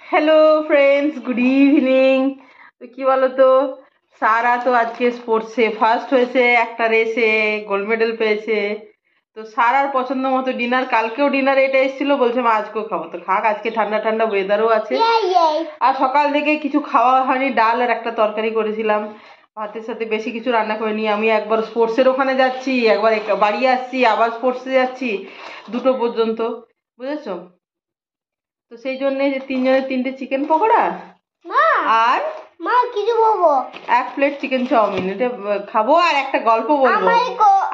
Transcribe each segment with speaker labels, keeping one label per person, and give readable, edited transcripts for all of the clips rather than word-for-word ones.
Speaker 1: Hello friends, good evening. তো কি বলো তো, সারা তো আজকে স্পোর্টসে ফার্স্ট হয়েছে, একটা রেসে গোল্ড মেডেল পেয়েছে। তো সারার পছন্দ মতো ডিনার, কালকেও ডিনার এটা এসেছিল, বলছে মা আজকেও খাবো। তো খাক, আজকে ঠান্ডা ঠান্ডা ওয়েদারও আছে। আর সকাল থেকে কিছু খাওয়া হয়নি, ডাল আর একটা তরকারি করেছিলাম, ভাতের সাথে বেশি কিছু রান্না করিনি। আমি একবার স্পোর্টসের ওখানে যাচ্ছি, একবার বাড়ি আসছি, আবার স্পোর্টসে যাচ্ছি, 2টো পর্যন্ত, বুঝেছো? তো সেই জন্য যে তিনজনের 3টে চিকেন পকোড়া আর
Speaker 2: মা কিছু বলবো,
Speaker 1: 1 প্লেট চিকেন চাউমিন, এটা খাবো। আর একটা গল্প বলবো।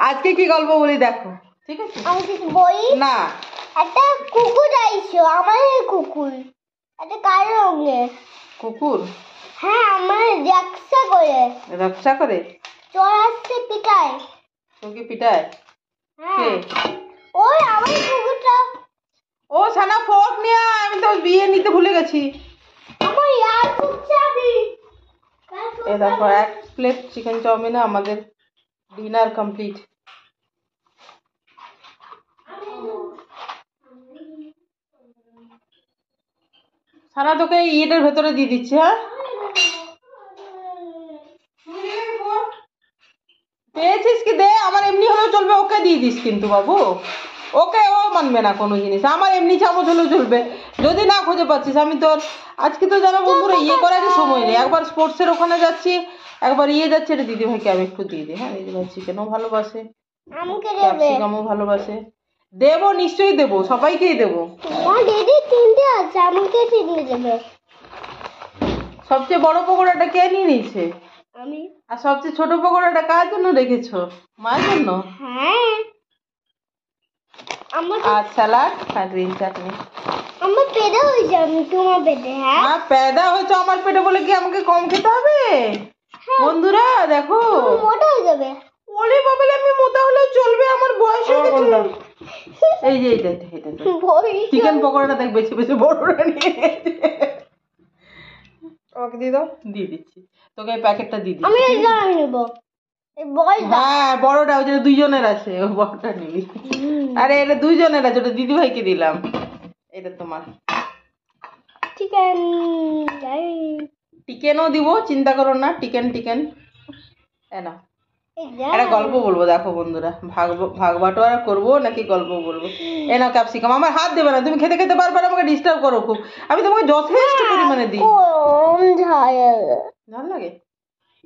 Speaker 1: আজকে কি গল্প বলি দেখো, ঠিক আছে?
Speaker 2: আমি কিছু বলি
Speaker 1: না,
Speaker 2: একটা কুকুর আইছো, আমার কুকুর একটা কালো রঙের
Speaker 1: কুকুর।
Speaker 2: হ্যাঁ, আমার রক্ষা করে চোর আসছে পিটায়।
Speaker 1: তোকে পিটায়?
Speaker 2: হ্যাঁ, ওই আমার কুকুরটা।
Speaker 1: ও সানা, ফোক নিয়ে আয়, আমি তো বিয়ে নিতে ভুলে গেছি।
Speaker 2: আমার ইয়ার চাবি।
Speaker 1: এ দেখো, 1 প্লেট চিকেন চাউমিনে আমাদের ডিনার কমপ্লিট। সানা, তোকে ইয়েটার ভেতরে দিয়ে দিচ্ছি। হ্যাঁ, পেয়েছিস কি? দে, আমার এমনি হলেও চলবে, ওকে দিয়ে দিস কিন্তু বাবু। ওকে, ও মানবে না কোনো জিনিস, আমার এমনি চামচ হলেও চলবে যদি না খুঁজে পাচ্ছিস। আমি তোর আজকে তো জানো বন্ধুরা, ইয়ে করারই সময় নেই। একবার স্পোর্টসের ওখানে যাচ্ছি, একবার ইয়ে যাচ্ছে। এটা দিদিভাইকে আমি একটু দিয়ে দিই। হ্যাঁ, দিদিভাই চিকেনও ভালোবাসে,
Speaker 2: আমাকে দেবে,
Speaker 1: ক্যাপসিকামও ভালোবাসে। দেবো, নিশ্চয়ই দেবো, সবাইকেই দেবো।
Speaker 2: আমার দিদি 3টে আছে, আমাকে 3টে দেবে।
Speaker 1: সবচেয়ে বড় পকোড়াটা কে নিয়ে নিয়েছে?
Speaker 2: আমি।
Speaker 1: আর সবচেয়ে ছোট পকোড়াটা কার জন্য রেখেছো? মায়ের জন্য?
Speaker 2: হ্যাঁ, আমার
Speaker 1: আর স্যালাড আর গ্রিন চাটনি।
Speaker 2: আমার পেটে হয়েছে, আমি তোমার পেটে। হ্যাঁ,
Speaker 1: আর প্যাদা হয়েছে আমার পেটে বলে কি আমাকে কম খেতে হবে? বন্ধুরা দেখো,
Speaker 2: তুমি মোটা হয়ে যাবে।
Speaker 1: ওলে বাবালে, আমি মোটা হলে চলবে, আমার বয়স হয়ে গেছে। এই যে এটা চিকেন পকোড়াটা দেখ, বেছে বেছে বড়রা নিয়ে গেছে। আমাকে দিয়ে দাও, দিয়ে দিচ্ছি তোকে। এই প্যাকেটটা দিয়ে দিচ্ছি।
Speaker 2: আমি নেবো এই বলটা।
Speaker 1: হ্যাঁ, বড়টা, ওই যে 2জনের আছে, ও বড়টা নিবি। আরে এটা 2জনের আছে, ওটা দিদিভাইকে দিলাম, এটা তোমার।
Speaker 2: চিকেন
Speaker 1: চিকেনও দিব, চিন্তা করো না। চিকেন চিকেন না। একটা গল্প বলবো, দেখো বন্ধুরা, ভাগ বাটোয়ারা করবো নাকি গল্প বলবো? এ নাও ক্যাপসিকাম। আমার হাত দেবে না, তুমি খেতে খেতে বারবার আমাকে ডিস্টার্ব করো খুব। আমি তোমাকে যথেষ্ট পরিমাণে দিই। ঝাল লাগে?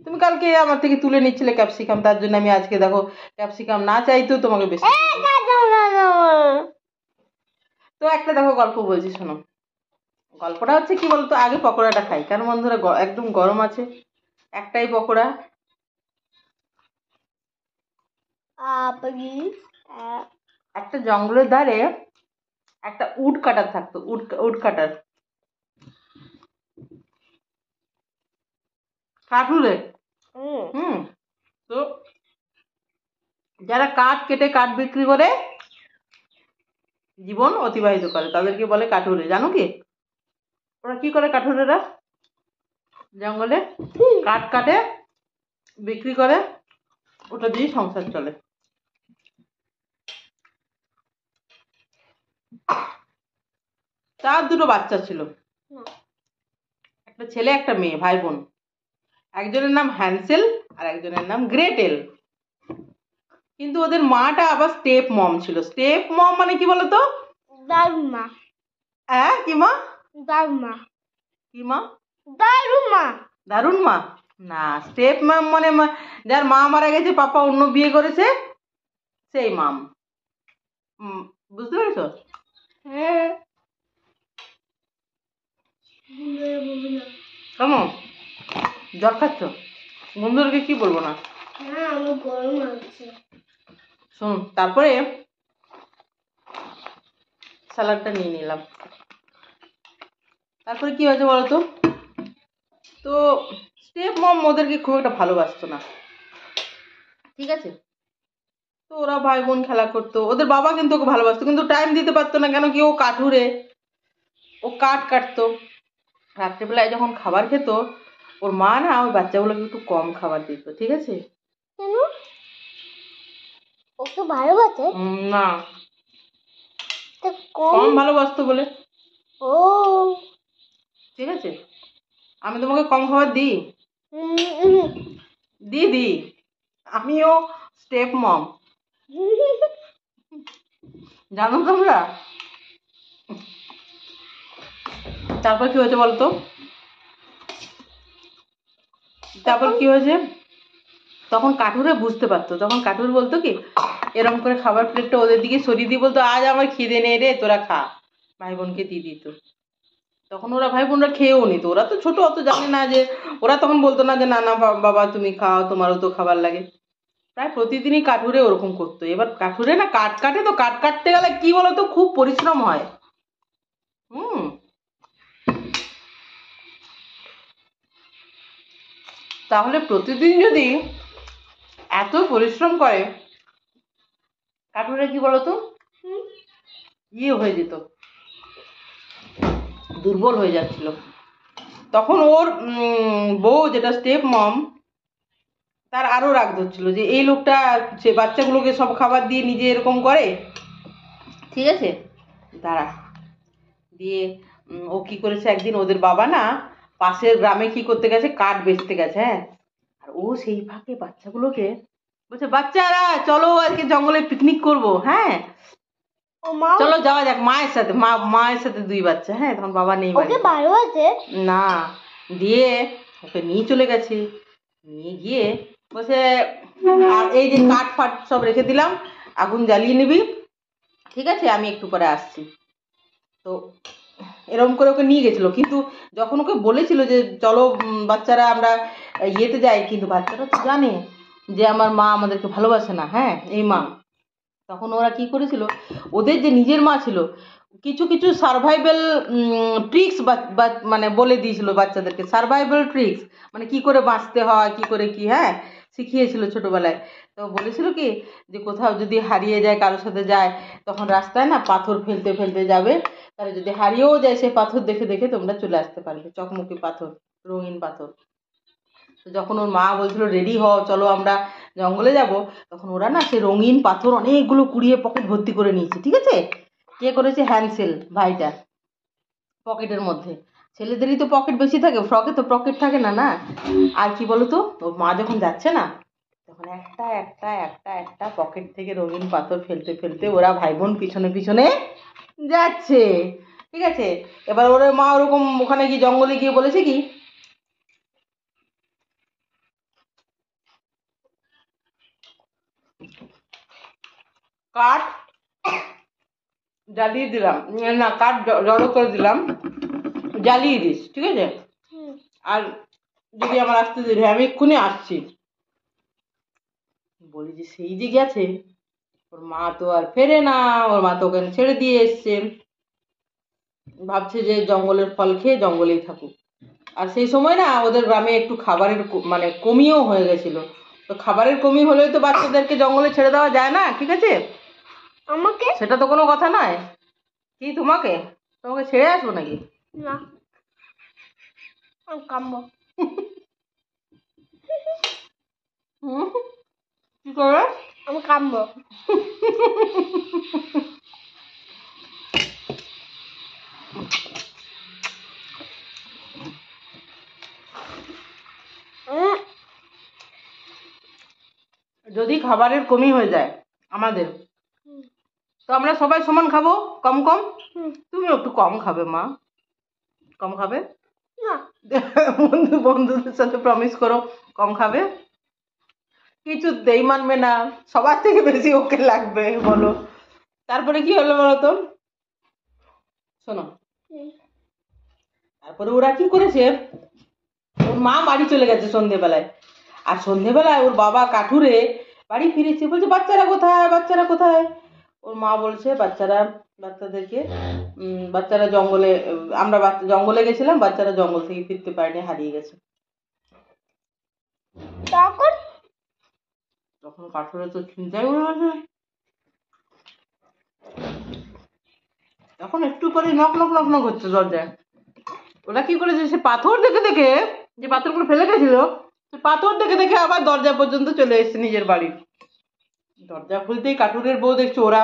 Speaker 1: তুমি কালকে আমার থেকে তুলে নিচ্ছিলে ক্যাপসিকাম, তার জন্য আমি আজকে দেখো ক্যাপসিকাম না চাইতেও তোমাকে বেশি। তো একটা দেখো গল্প বলছি, শোনো। গল্পটা হচ্ছে কি বলতো, আগে পকোড়াটা খাই, কারণ বন্ধুরা একদম গরম আছে, একটাই পকোড়া। একটা জঙ্গলের ধারে একটা উড কাটার থাকতো, উড কাটার, কাঠুরে। তো যারা কাঠ কেটে কাঠ বিক্রি করে জীবন অতিবাহিত করে, তাদেরকে বলে কাঠুরে। জানো কি ওরা কি করে? কাঠুরেরা জঙ্গলে কাঠ কাটে, বিক্রি করে, ওটা দিয়ে সংসার চলে। তার 2টো বাচ্চা ছিল, একটা ছেলে একটা মেয়ে, ভাই বোন। একজনের নাম হ্যান্সেল আর একজনের নাম গ্রেটেল। কিন্তু ওদের মাটা আবার স্টেপ মম ছিল। স্টেপ মম মানে কি বলতো?
Speaker 2: দারুন মা।
Speaker 1: হ্যাঁ, কি মা?
Speaker 2: দারুন মা।
Speaker 1: কি মা?
Speaker 2: দারুন মা।
Speaker 1: দারুন মা না, স্টেপ মম মানে যার মা মারা গেছে, পাপা অন্য বিয়ে করেছে, সেই মাম। বুঝতে পেরেছো?
Speaker 2: হ্যাঁ,
Speaker 1: কেমন জল খাচ্ছ? বন্ধুদেরকে কি বলবো না?
Speaker 2: হ্যাঁ, আমার গরম লাগছে।
Speaker 1: শোন, তারপরে স্যালাডটা নিয়ে নিলাম। তারপরে কি হয়েছে বলতো, তো স্টেপ মম ওদেরকে খুব একটা ভালোবাসতো না, ঠিক আছে? তো ওরা ভাই বোন খেলা করতো, ওদের বাবা কিন্তু ওকে ভালোবাসতো, কিন্তু টাইম দিতে পারতো না। কেন কি? ও কাঠুরে, ও কাঠ কাটতো। রাত্রেবেলায় যখন খাবার খেত, ওর মা না ওই বাচ্চাগুলোকে একটু কম খাবার দিত, ঠিক আছে?
Speaker 2: কেন? ও তো ভালোবাসে
Speaker 1: না,
Speaker 2: তো
Speaker 1: কম ভালোবাসতো বলে।
Speaker 2: ও
Speaker 1: ঠিক আছে? আমি তোমাকে কম খাবার দিই? দিদি, আমিও স্টেপ মম, জানো তোমরা? তারপর কি হয়েছে বলতো? তারপর কি হয়েছে, তখন কাঠুরে বুঝতে পারতো, তখন কাঠুর বলতো কি, এরকম করে খাবার প্লেটটা ওদের দিকে সরিয়ে দিয়ে বলতো, আজ আমার খিদে নেই রে, তোরা খা। ভাই বোনকে দিয়ে দিত। তখন ওরা ভাই বোনরা খেয়েও নিত, ওরা তো ছোট, অত জানে না যে, ওরা তখন বলতো না যে না না বাবা তুমি খাও, তোমারও তো খাবার লাগে। প্রায় প্রতিদিনই কাঠুরে ওরকম করতো। এবার কাঠুরে না কাঠ কাটে, তো কাঠ কাটতে গেলে কি বলতো, খুব পরিশ্রম হয়। হুম। তাহলে প্রতিদিন যদি এত পরিশ্রম করে, কাঠুরে কি বলতো, হয়ে যেত, দুর্বল হয়ে যাচ্ছিল। তখন ওর বউ, যেটা স্টেপ মম, তার আরো রাগ ধরছিল যে এই লোকটা সে বাচ্চাগুলোকে সব খাবার দিয়ে নিজে এরকম করে। ঠিক আছে, দাঁড়া। দিয়ে ও কি করেছে, একদিন ওদের বাবা না পাশের গ্রামে কি করতে গেছে, কাঠ বেচতে গেছে, হ্যাঁ। আর ও সেই ফাঁকে বাচ্চাগুলোকে বলছে, বাচ্চারা চলো আজকে জঙ্গলে পিকনিক করব, হ্যাঁ চলো যাওয়া যাক, মায়ের সাথে দুই বাচ্চা, হ্যাঁ তখন বাবা নেই বাড়িতে।
Speaker 2: ভালো আছে
Speaker 1: না, দিয়ে ওকে নিয়ে চলে গেছে। নিয়ে গিয়ে বসে, আর এই যে কাঠ ফাট সব রেখে দিলাম, আগুন জ্বালিয়ে নিবি, ঠিক আছে আমি একটু পরে আসছি। তো এরকম করে ওকে নিয়ে গেছিল, কিন্তু যখন ওকে বলেছিল যে চলো বাচ্চারা আমরা ইয়েতে যাই, কিন্তু বাচ্চারা তো জানে যে আমার মা আমাদেরকে ভালোবাসে না, হ্যাঁ এই মা। তখন ওরা কি করেছিল, ওদের যে নিজের মা ছিল, কিছু কিছু সার্ভাইভাল ট্রিক্স মানে বলে দিয়েছিল বাচ্চাদেরকে, সার্ভাইভাল ট্রিক্স, মানে কি করে বাঁচতে হয়, কি করে কি, হ্যাঁ শিখিয়েছিল ছোটবেলায়। তো বলেছিল কি, যে কোথাও যদি হারিয়ে যায়, কারোর সাথে যায়, তখন রাস্তায় না পাথর ফেলতে ফেলতে যাবে, তাহলে যদি হারিয়েও যায়, সেই পাথর দেখে দেখে তোমরা চলে আসতে পারবে, চকমকি পাথর, রঙিন পাথর। তো যখন ওর মা বলছিল রেডি হও চলো আমরা জঙ্গলে যাব, তখন ওরা না সে রঙিন পাথর অনেকগুলো কুড়িয়ে পকেট ভর্তি করে নিয়েছে, ঠিক আছে। কে করেছে, হ্যান্সেল ভাইটা, পকেটের মধ্যে। ছেলেদেরই তো পকেট বেশি থাকে, ফ্রকে তো পকেট থাকে না, না। আর কি বলতো, ওর মা যখন যাচ্ছে না, তখন একটা একটা একটা একটা পকেট থেকে রঙিন পাথর ফেলতে ফেলতে ওরা ভাই বোন পিছনে পিছনে যাচ্ছে, ঠিক আছে। এবার ওর মা ওরকম ওখানে গিয়ে জঙ্গলে গিয়ে বলেছে কি, কাঠ জ্বালিয়ে দিলাম, না কাঠ জড়ো করে দিলাম, জ্বালিয়ে দিস, ঠিক আছে। আর যদি আমার আসতে দেরি হয়, আমি এক্ষুনি আসছি। বলি যে সেই যে গেছে, ওর মা তো আর ফেরে না, ওর মা তো ওখানে ছেড়ে দিয়ে এসছে, ভাবছে যে জঙ্গলের ফল খেয়ে জঙ্গলেই থাকুক। আর সেই সময় না ওদের গ্রামে একটু খাবারের মানে কমিও হয়ে গেছিল। তো খাবারের কমি হলেও তো বাচ্চাদেরকে জঙ্গলে ছেড়ে দেওয়া যায় না, ঠিক আছে।
Speaker 2: আমাকে
Speaker 1: সেটা তো কোনো কথা নয়। কি তোমাকে তোমাকে ছেড়ে আসবো নাকি?
Speaker 2: না, আমি কামবো।
Speaker 1: কি করবে?
Speaker 2: আমি কামবো।
Speaker 1: যদি খাবারের কমি হয়ে যায় আমাদের, তো আমরা সবাই সমান খাবো, কম কম। তুমি একটু কম খাবে মা, কম খাবে।
Speaker 2: না,
Speaker 1: বন্ধুদের সাথে প্রমিস করো কম খাবে। কিছুতেই মানবে না, সবার থেকে বেশি ওকে লাগবে বলো। তারপরে কি হলো বলো তো, শোনো। তারপরে ওরা কি করেছে, ওর মা বাড়ি চলে গেছে সন্ধেবেলায়, আর সন্ধেবেলায় ওর বাবা কাঠুরে বাড়ি ফিরেছে, বলছে বাচ্চারা কোথায়, বাচ্চারা কোথায়। ওর মা বলছে বাচ্চাদেরকে বাচ্চারা জঙ্গলে, আমরা জঙ্গলে গেছিলাম, বাচ্চারা জঙ্গল থেকে ফিরতে পারেনি, হারিয়ে গেছে।
Speaker 2: তখন
Speaker 1: তখন কাঠুরে তো চিন্তায় উড়ে গেছে। তখন একটু পরে নক নক নক নক হচ্ছে দরজায়। ওরা কি করেছে, সে পাথর দেখে দেখে, যে পাথরগুলো ফেলে গেছিল, সে পাথর দেখে দেখে আবার দরজা পর্যন্ত চলে এসেছে নিজের বাড়ির। দরজা খুলতেই কাঠুরের বউ দেখছে ওরা,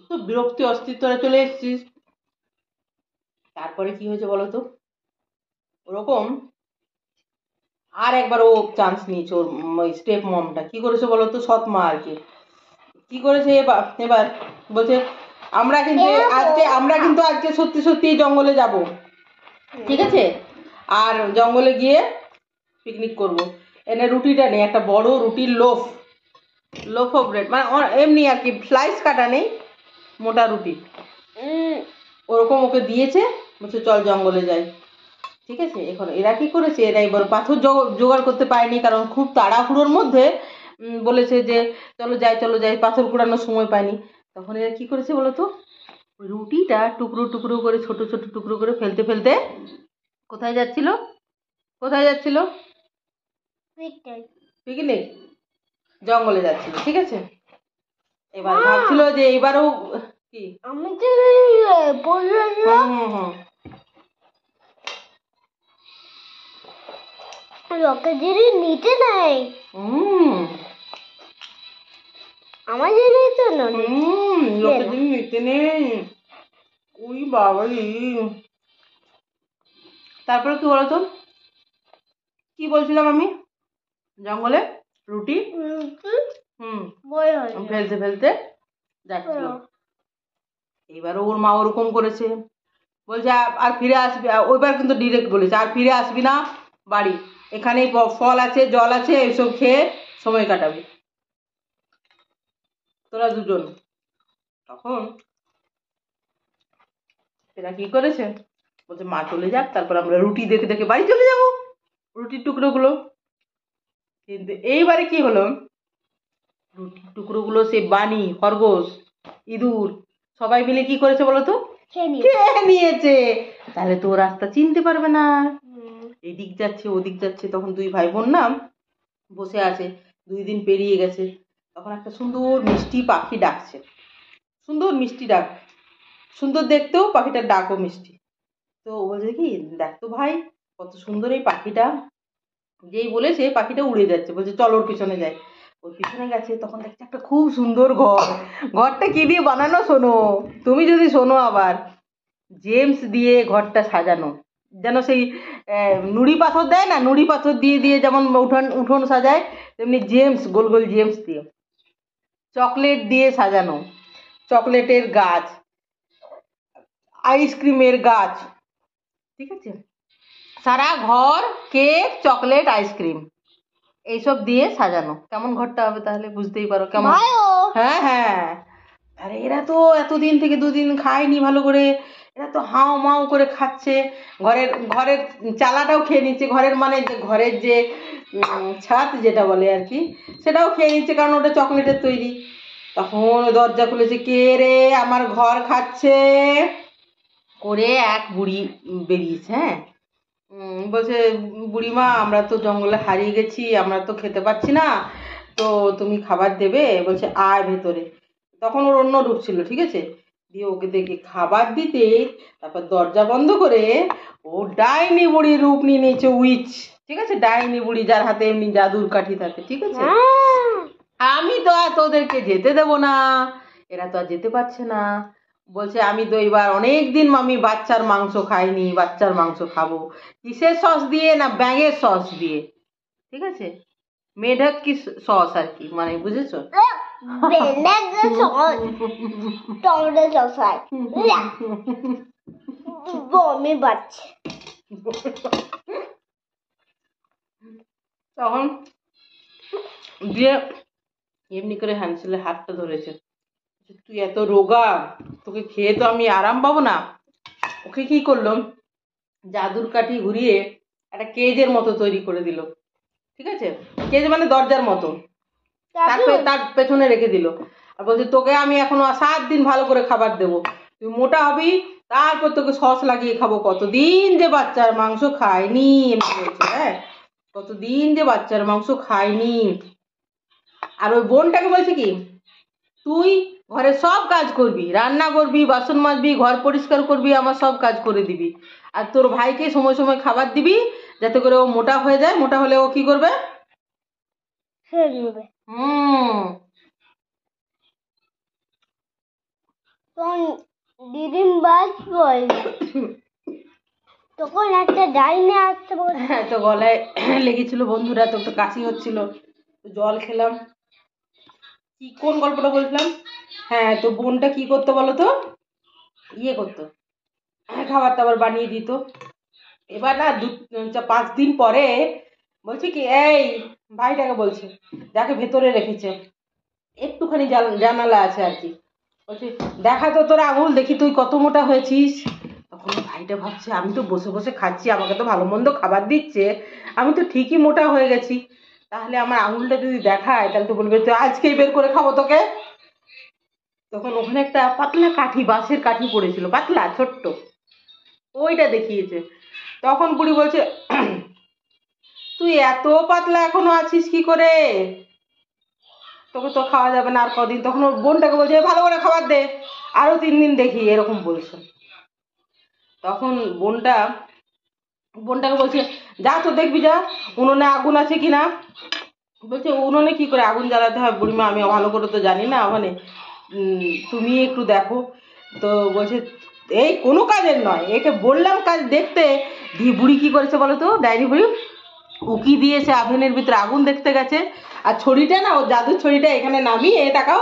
Speaker 1: তো বিরক্তি অস্তিত্বরা চলে এসেছিস। তারপরে কি হয়েছে বলো তো, ওরকম আর একবার ও চান্স নিয়েছে, ওর স্টেপ মমটা কি করেছে বলো তো, সৎ মা আর কি, কি করেছে এবার এবার বলছে আমরা কিন্তু আজকে সত্যি সত্যি জঙ্গলে যাব, ঠিক আছে, আর জঙ্গলে গিয়ে পিকনিক করব। এনে রুটিটা নেই, একটা বড় রুটির লোফ অফ ব্রেড, মানে এমনি আর কি, স্লাইস কাটা নেই, মোটা রুটি, ওরকম ওকে দিয়েছে, বলছে চল জঙ্গলে যাই। ঠিক আছে, এখন এরা কি করেছে, এরা এবার পাথর জোগাড় করতে পারেনি, কারণ খুব তাড়াহুড়োর মধ্যে বলেছে যে চলো যাই, পাথর কুড়ানোর সময় পায়নি। তখন এরা কি করেছে বলো তো, ওই রুটিটা টুকরো টুকরো করে, ছোট ছোট টুকরো করে ফেলতে ফেলতে কোথায় যাচ্ছিল, পিকনিক, জঙ্গলে যাচ্ছিল। ঠিক আছে, এবার ভাবছিল যে এবারও কি
Speaker 2: আমি তো লোকে জিনিস নিতে নেই, আমার জিনিস তো
Speaker 1: লোকে জিনিস নিতে নেই, ওই বাবাই। তারপরে কি বলতো, কি বলছিলাম আমি, জঙ্গলে রুটি ফেলতে ফেলতে যাচ্ছিল। এবারও ওর মা ওরকম করেছে, বলছে আর ফিরে আসবি, ওইবার কিন্তু ডিরেক্ট বলেছে আর ফিরে আসবি না বাড়ি, এখানেই ফল আছে, জল আছে, এইসব খেয়ে সময় কাটাবি তোরা দুজন। তখন এরা কি করেছে, বলছে মা চলে যাক, তারপর আমরা রুটি দেখে দেখে বাড়ি চলে যাব, রুটির টুকরোগুলো। কিন্তু এইবারে কি হলো, রুটির টুকরোগুলো সে বানি, খরগোশ, ইঁদুর সবাই মিলে কি করেছে বলতো, খেয়ে নিয়েছে। তাহলে তো ও রাস্তা চিনতে পারবে না, এদিক যাচ্ছে ওদিক যাচ্ছে। তখন দুই ভাই বোন না বসে আছে, 2 দিন পেরিয়ে গেছে, তখন একটা সুন্দর মিষ্টি পাখি ডাকছে, সুন্দর মিষ্টি ডাক, সুন্দর দেখতেও, পাখিটার ডাকও মিষ্টি। তো ও বলছে কি, দেখতো ভাই কত সুন্দর এই পাখিটা, যেই বলেছে পাখিটা উড়ে যাচ্ছে, বলছে চল ওর পিছনে যাই। ওর পিছনে গেছে, তখন দেখছে একটা খুব সুন্দর ঘরটা কি দিয়ে বানানো শোনো, তুমি যদি শোনো আবার, জেমস দিয়ে ঘরটা সাজানো, যেন সেই নুড়ি পাথর দেয় না, নুড়ি পাথর দিয়ে দিয়ে যেমন উঠোন সাজায়, তেমনি জেমস, গোল গোল জেমস দিয়ে, চকলেট দিয়ে সাজানো, চকলেটের গাছ, আইসক্রিমের গাছ, ঠিক আছে, সারা ঘর কেক, চকলেট, আইসক্রিম এইসব দিয়ে সাজানো। কেমন ঘরটা হবে তাহলে বুঝতেই পারো কেমন। হ্যাঁ হ্যাঁ, আরে এরা তো এতদিন থেকে 2 দিন খায়নি ভালো করে, এরা তো হাও মাও করে খাচ্ছে, ঘরের ঘরের চালাটাও খেয়ে নিচ্ছে, ঘরের মানে ঘরের যে ছাদ যেটা বলে আর কি, সেটাও খেয়ে নিচ্ছে, কারণ ওটা চকলেটের তৈরি। তখন দরজা খুলেছে, কে রে আমার ঘর খাচ্ছে করে এক বুড়ি বেরিয়েছে। হ্যাঁ, বলছে বুড়িমা আমরা তো জঙ্গলে হারিয়ে গেছি, আমরা তো খেতে পাচ্ছি না, তো তুমি খাবার দেবে। বলছে আয় ভেতরে। তখন ওর অন্য রূপ ছিল, ঠিক আছে, দিয়ে ওকে দেখে খাবার দিতে, তারপর দরজা বন্ধ করে ও ডাইনি বুড়ির রূপ নিয়ে নিয়েছে, উইচ, ঠিক আছে, ডাইনি বুড়ি যার হাতে এমনি জাদুর কাঠি থাকে, ঠিক আছে। আমি তো আর তোদেরকে যেতে দেবো না, এরা তো আর যেতে পারছে না। বলছে আমি তো এবার অনেক দিন মামি বাচ্চার মাংস খাইনি, বাচ্চার মাংস খাবো, কিসের সস দিয়ে না, ব্যাঙের সস দিয়ে, ঠিক আছে, মেঢক কি সস আর কি, মানে বুঝেছো,
Speaker 2: টমেটো সস বমি বাচ্চা।
Speaker 1: তখন দিয়ে এমনি করে হ্যান্সেলের হাতটা ধরেছে, তুই এত রোগা, তোকে খেয়ে তো আমি আরাম পাবো না। ওকে কি করলো, জাদুর কাঠি ঘুরিয়ে একটা কেজের মতো তৈরি করে দিল, ঠিক আছে, কেজ মানে দরজার মতো, তার পেছনে রেখে দিল, আর বলছে তোকে আমি এখনো 7 দিন ভালো করে খাবার দেবো, তুই মোটা হবি, তারপর তোকে সস লাগিয়ে খাবো। কতদিন যে বাচ্চার মাংস খায়নি, এমনি বলছে, হ্যাঁ, কতদিন যে বাচ্চার মাংস খায়নি। আর ওই বোনটাকে বলছে কি, তুই ঘরে সব কাজ করবি, রান্না করবি, বাসন মাজবি, ঘর পরিষ্কার করবি, আমার সব কাজ করে দিবি, আর তোর ভাইকে সময় সময় খাবার দিবি, যাতে করে ও মোটা হয়ে যায়, মোটা হলে ও কি করবে,
Speaker 2: দিদিন বাস বল তখন একটা ডাইনি আসতে বল।
Speaker 1: হ্যাঁ, তো গলায় লেগেছিল বন্ধুরা, তো একটু কাশি হচ্ছিল, তো জল খেলাম। কি কোন গল্পটা বলছিলাম? হ্যাঁ, তো বোনটা কি করতো বলো তো, ইয়ে করতো, খাবার টাবার বানিয়ে দিত। এবার না 5 দিন পরে বলছে কি, এই ভাইটাকে বলছে, যাকে ভেতরে রেখেছে, একটুখানি জানালা আছে আর কি, বলছে দেখা তো তোর আঙুল, দেখি তুই কত মোটা হয়েছিস। তখন ভাইটা ভাবছে আমি তো বসে বসে খাচ্ছি, আমাকে তো ভালো মন্দ খাবার দিচ্ছে, আমি তো ঠিকই মোটা হয়ে গেছি, তাহলে আমার আঙুলটা যদি দেখায় তাহলে তো বলবে তো আজকেই বের করে খাবো তোকে। তখন ওখানে একটা পাতলা কাঠি, বাঁশের কাঠি পড়েছিল, পাতলা ছোট্ট, ওইটা দেখিয়েছে। তখন বুড়ি বলছে তুই এত পাতলা এখনো আছিস কি করে, তোকে তো খাওয়া যাবে না আর কদিন। তখন ওর বোনটাকে বলছে ভালো করে খাবার দে, আরো 3 দিন দেখি, এরকম বলছে। তখন বোনটাকে বলছে যা তো দেখবি, যা উনুনে আগুন আছে কিনা। বলছে উনুনে কি করে আগুন জ্বালাতে হয় বুড়িমা, আমি ভালো করে তো জানি না, মানে তুমি একটু দেখো। তো বলছে এই কোনো কাজের নয়, একে বললাম কাজ দেখতে, দিয়ে বুড়ি কি করেছে বলো তো, ডাইনি বুড়ি উকি দিয়েছে আভেনের ভিতরে আগুন দেখতে গেছে, আর ছড়িটা না, ও জাদুর ছড়িটা এখানে নামিয়ে, তাকাও,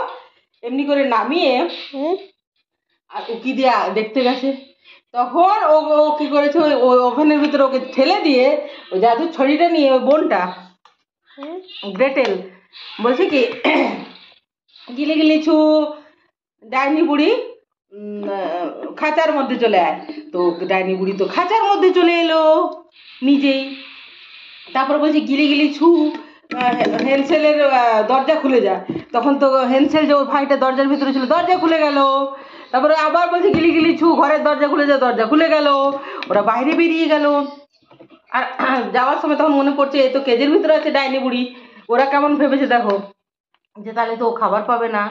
Speaker 1: এমনি করে নামিয়ে আর উকি দিয়ে দেখতে গেছে। তখন ও ও কি করেছে, ওই ওভেনের ভিতরে ওকে ঠেলে দিয়ে ওই জাদুর ছড়িটা নিয়ে ওই বোনটা গ্রেটেল বলছে কি গিলি গিলি ছু, ডাইনি বুড়ি খাঁচার মধ্যে চলে আয়। তো ডাইনি বুড়ি তো খাঁচার মধ্যে চলে এলো নিজেই। তারপর বলছে গিলি গিলি ছু, হেনসেলের দরজা খুলে যা। তখন তো হেনসেল যে ওর ভাইটা দরজার ভিতরে ছিল, দরজা খুলে গেল। তারপরে আবার বলছে গিলি গিলি ছু, ঘরের দরজা খুলে যা, দরজা খুলে গেল। ওরা বাইরে বেরিয়ে গেল। আর যাওয়ার সময় তখন মনে পড়ছে এই তো কেজের ভিতরে আছে ডাইনি বুড়ি, ওরা কেমন ভেবেছে দেখো, যে তাহলে তো ও খাবার পাবে না,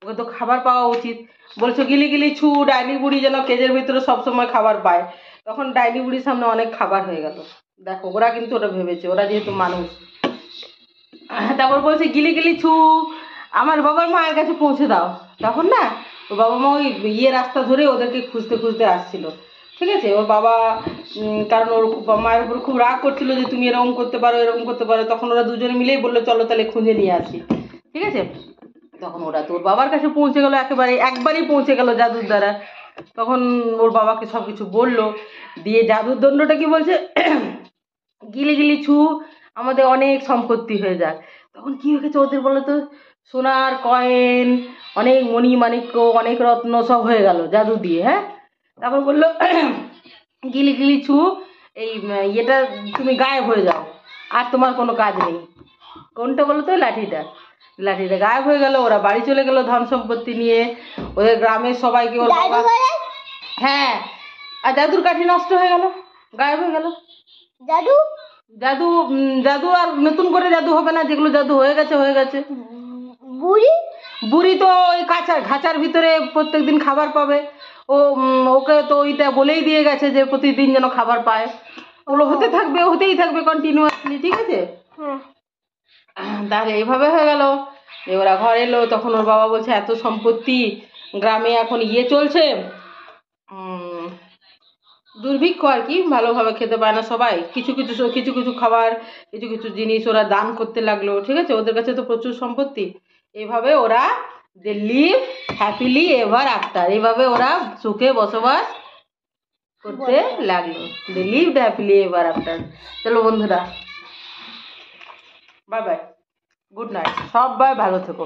Speaker 1: ওকে তো খাবার পাওয়া উচিত। বলছো গিলি গিলি ছু, ডাইনি বুড়ি যেন কেজের ভিতরে সবসময় খাবার পায়। তখন ডাইনি বুড়ির সামনে অনেক খাবার হয়ে গেল। দেখো ওরা কিন্তু ওটা ভেবেছে, ওরা যেহেতু মানুষ। তারপর বলছে গিলি গিলি ছু, আমার বাবার মায়ের কাছে পৌঁছে দাও। তখন না ওর বাবা মা ওই রাস্তা ধরে ওদেরকে খুঁজতে খুঁজতে আসছিল। ঠিক আছে, ওর বাবা কারণ ওর মায়ের উপর খুব রাগ করছিল যে তুমি এরকম করতে পারো, এরকম করতে পারো। তখন ওরা দুজনে মিলেই বললো চলো তাহলে খুঁজে নিয়ে আসি। ঠিক আছে, তখন ওরা তো ওর বাবার কাছে পৌঁছে গেল, একবারই পৌঁছে গেল জাদুর দ্বারা। তখন ওর বাবাকে সব কিছু বললো, দিয়ে জাদুর দণ্ডটা কি বলছে গিলি গিলি ছু, আমাদের অনেক সম্পত্তি হয়ে যায়। তখন কি হয়ে গেছে ওদের বলো তো, সোনার কয়েন, অনেক মণি মাণিক্য, অনেক রত্ন সব হয়ে গেল জাদু দিয়ে। হ্যাঁ, তারপর বললো গিলি গিলি ছু, এই ইয়েটা তুমি গায়েব হয়ে যাও, আর তোমার কোনো কাজ নেই। কোনটা বলো তো, লাঠিটা। লাঠিটা গায়েব হয়ে গেল, ওরা বাড়ি চলে গেল ধন সম্পত্তি নিয়ে, ওদের গ্রামের সবাইকে ওর বাবা, হ্যাঁ, আর জাদুর কাঠি নষ্ট হয়ে গেল, গায়েব হয়ে গেল।
Speaker 2: জাদু
Speaker 1: জাদু জাদু আর নতুন করে জাদু হবে না, যেগুলো জাদু হয়ে গেছে হয়ে গেছে।
Speaker 2: বুড়ি
Speaker 1: বুড়ি তো ওই খাঁচার ভিতরে প্রত্যেকদিন খাবার পাবে। ওকে তো ওইটা বলেই দিয়ে গেছে যে প্রতিদিন যেন খাবার পায়, ওগুলো হতে থাকবে, হতেই থাকবে কন্টিনিউয়াসলি। ঠিক আছে, তাহলে এইভাবে হয়ে গেল। ওরা ঘর এলো, তখন ওর বাবা বলছে এত সম্পত্তি, গ্রামে এখন ইয়ে চলছে, দুর্ভিক্ষ আর কি, ভালোভাবে খেতে পায় না সবাই, কিছু কিছু কিছু কিছু খাবার, কিছু কিছু জিনিস ওরা দান করতে লাগলো। ঠিক আছে, ওদের কাছে তো প্রচুর সম্পত্তি। এইভাবে ওরা they live happily ever after, এইভাবে ওরা সুখে বসবাস করতে লাগলো। They live happily ever after. চলো বন্ধুরা, বাই বাই, গুড নাইট, সবাই ভালো থেকো।